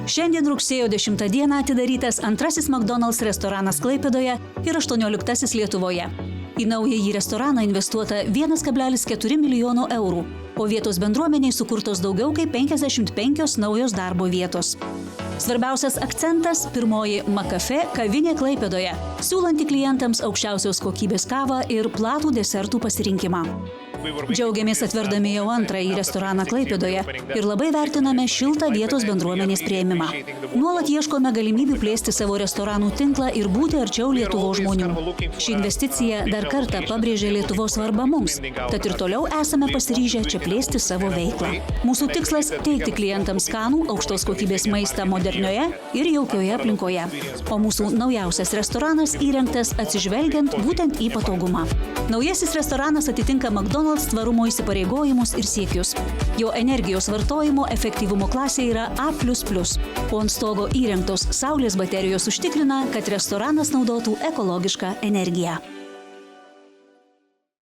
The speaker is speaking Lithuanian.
Šiandien rugsėjo 10 dieną atidarytas antrasis McDonald's restoranas Klaipėdoje ir 18 Lietuvoje. Į naująjį restoraną investuota 1,4 milijono eurų, o vietos bendruomeniai sukurtos daugiau kaip 55 naujos darbo vietos. Svarbiausias akcentas – pirmoji McCafe kavinė Klaipėdoje, siūlanti klientams aukščiausios kokybės kavą ir platų desertų pasirinkimą. Džiaugiamės atverdami jau antrąjį restoraną Klaipėdoje ir labai vertiname šiltą vietos bendruomenės priėmimą. Nuolat ieškome galimybių plėsti savo restoranų tinklą ir būti arčiau Lietuvos žmonių. Ši investicija dar kartą pabrėžė Lietuvos svarbą mums, tad ir toliau esame pasiryžę čia plėsti savo veiklą. Mūsų tikslas – teikti klientams skanų, aukštos kokybės maistą modernioje ir jaukioje aplinkoje. O mūsų naujausias restoranas įrengtas atsižvelgiant būtent į patogumą. Naujasis restoranas atitinka McDonald's tvarumo įsipareigojimus ir siekius. Jo energijos vartojimo efektyvumo klasė yra A++, o ant stogo įrengtos saulės baterijos užtikrina, kad restoranas naudotų ekologišką energiją.